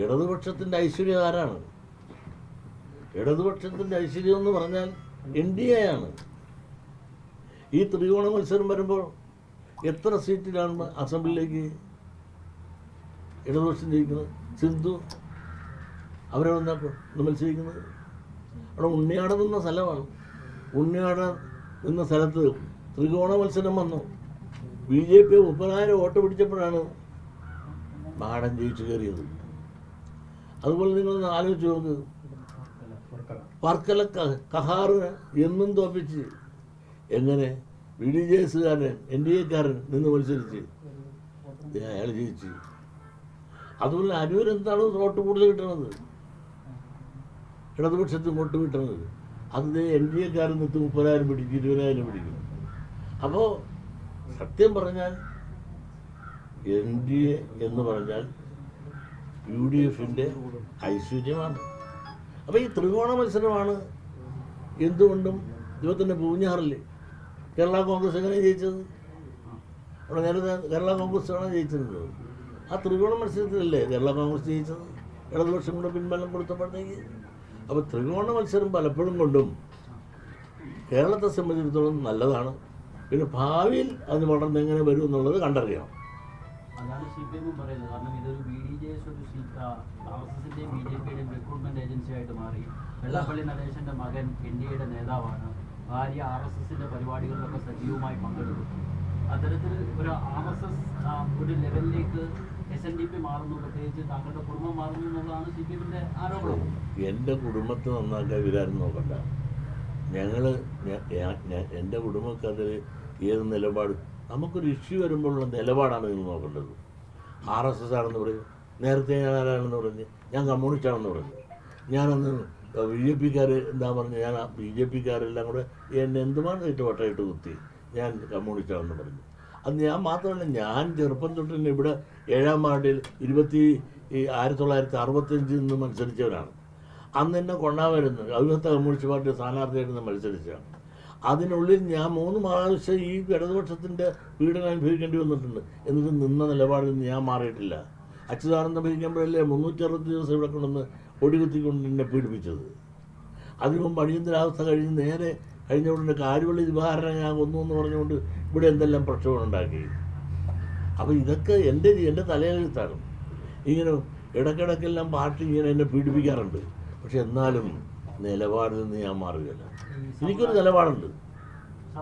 ഇടതുപക്ഷത്തിൻ്റെ ഐശ്വര്യം ആരാണ്? ഇടതുപക്ഷത്തിൻ്റെ ഐശ്വര്യം എന്ന് പറഞ്ഞാൽ NDA ആണ്. ഈ ത്രികോണ മത്സരം വരുമ്പോൾ എത്ര സീറ്റിലാണ് അസംബ്ലിയിലേക്ക് ഇടതുപക്ഷം ജയിക്കുന്നത്? സിന്ധു അവരാണ് മത്സരിക്കുന്നത്. അവിടെ ഉണ്ണിയാടൻ നിന്ന സ്ഥലമാണ്. ഉണ്ണിയാടൻ നിന്ന സ്ഥലത്ത് ത്രികോണ മത്സരം വന്നു. BJP 30,000 വോട്ട് പിടിച്ചപ്പോഴാണ് മാടൻ ജയിച്ചു കയറിയത്. അതുപോലെ നിങ്ങളൊന്ന് ആലോചിച്ച് നോക്ക്, വർക്കല കഹാറിന് എന്നും തോപ്പിച്ച് എങ്ങനെ BDJSകാരൻ NDAക്കാരൻ നിന്ന് മത്സരിച്ച് അയാൾ ജയിച്ചു. അതുപോലെ അരൂർ എന്താണ് വോട്ട് കൂടുതൽ കിട്ടുന്നത്? ഇടതുപക്ഷത്തിന് വോട്ട് കിട്ടുന്നത് അത് NDAക്കാരൻ നിത്ത് 30,000 പിടിക്കും, 20,000 പിടിക്കും. അപ്പോൾ സത്യം പറഞ്ഞാൽ NDA എന്ന് പറഞ്ഞാൽ UDFൻ്റെ ഐശ്വര്യമാണ്. അപ്പോൾ ഈ ത്രികോണ മത്സരമാണ് എന്തുകൊണ്ടും തന്നെ പൂഞ്ഞാറിൽ കേരള കോൺഗ്രസ് എങ്ങനെ ജയിച്ചത്? അവിടെ നേരത്തെ കേരള കോൺഗ്രസ് ആണ് ജയിച്ചത്. ആ ത്രികോണ മത്സരത്തിലല്ലേ കേരള കോൺഗ്രസ് ജയിച്ചത്, ഇടതുപക്ഷം കൂടെ പിൻബലം കൊടുത്തപ്പോഴത്തേക്ക്. അപ്പോൾ ത്രികോണ മത്സരം പലപ്പോഴും കൊണ്ടും കേരളത്തെ സംബന്ധിച്ചിടത്തോളം നല്ലതാണ്. പിന്നെ ഭാവിയിൽ അത് വളർന്ന് എങ്ങനെ വരും എന്നുള്ളത് കണ്ടറിയണം. അതാണ് CPM പറയുന്നത്. കാരണം ഇതൊരു BDJS ഒരു RSSന്റെയും BJPയുടെയും റിക്രൂട്ട്മെന്റ് ഏജൻസി ആയിട്ട് മാറി. വെള്ളാപ്പള്ളി നടേശന്റെ മകൻ NDAയുടെ നേതാവാണ്. ഭാര്യ RSSന്റെ പരിപാടികളിലൊക്കെ സജീവമായി പങ്കെടുക്കും. അത്തരത്തിൽ ഒരു RSS ഒരു ലെവലിലേക്ക് SNDP മാറുന്നു, പ്രത്യേകിച്ച് താങ്കളുടെ കുടുംബം മാറുന്നു എന്നുള്ളതാണ് CPMന്റെ ആരോപണം. എൻ്റെ കുടുംബത്തെ നന്നാക്കാൻ ഇവരാരും നോക്കണ്ട. എൻ്റെ കുടുംബക്കതിൽ ഏത് നിലപാട്, നമുക്കൊരു ഇഷ്യൂ വരുമ്പോഴുള്ള നിലപാടാണ് നിങ്ങൾ നോക്കേണ്ടത്. RSS ആണെന്ന് പറയും, നേരത്തെ ഞാൻ ആരാണെന്ന് പറഞ്ഞ് ഞാൻ കമ്മ്യൂണിസ്റ്റാണെന്ന് പറഞ്ഞു. ഞാനന്ന് BJPക്കാർ എന്താ പറഞ്ഞു, ഞാൻ BJPക്കാരെല്ലാം കൂടെ എന്നെ എന്തുമായിട്ട് വട്ടയിട്ട് കുത്തി ഞാൻ കമ്മ്യൂണിസ്റ്റാണെന്ന് പറഞ്ഞു. അത് ഞാൻ മാത്രമല്ല, ഞാൻ ചെറുപ്പം തൊട്ട് തന്നെ ഇവിടെ 7-ാം വാർഡിൽ 1965 നിന്ന് മത്സരിച്ചവരാണ്. അന്ന് എന്നെ കൊണ്ടാവരുന്നു അവിടുത്തെ കമ്മ്യൂണിസ്റ്റ് പാർട്ടി സ്ഥാനാർത്ഥിയായിട്ട് മത്സരിച്ചതാണ്. അതിനുള്ളിൽ ഞാൻ 3 പ്രാവശ്യം ഈ ഇടതുപക്ഷത്തിൻ്റെ പീഡനം അനുഭവിക്കേണ്ടി വന്നിട്ടുണ്ട്. എന്നിട്ട് നിന്ന നിലപാടിൽ നിന്ന് ഞാൻ മാറിയിട്ടില്ല. അച്യുതാനന്ദൻ ഭരിക്കുമ്പോഴല്ലേ 360 ദിവസം ഇവിടെ കൊണ്ടുവന്ന് ഒടികുത്തിക്കൊണ്ട് എന്നെ പീഡിപ്പിച്ചത്. അതിനു മുമ്പ് അടിയന്തരാവസ്ഥ കഴിഞ്ഞ് നേരെ കഴിഞ്ഞ ഉടനെ കാര്യവള്ളി ദിവാകരനെ ഞാൻ കൊന്നു എന്ന് പറഞ്ഞുകൊണ്ട് ഇവിടെ എന്തെല്ലാം പ്രക്ഷോഭം ഉണ്ടാക്കി. അപ്പോൾ ഇതൊക്കെ എൻ്റെ തലയെഴുത്താണ്. ഇങ്ങനെ ഇടയ്ക്കിടയ്ക്കെല്ലാം പാർട്ടി ഇങ്ങനെ എന്നെ പീഡിപ്പിക്കാറുണ്ട്. പക്ഷെ എന്നാലും നിലപാടിൽ നിന്ന് ഞാൻ മാറുകയില്ല. എനിക്കൊരു നിലപാടുണ്ട്.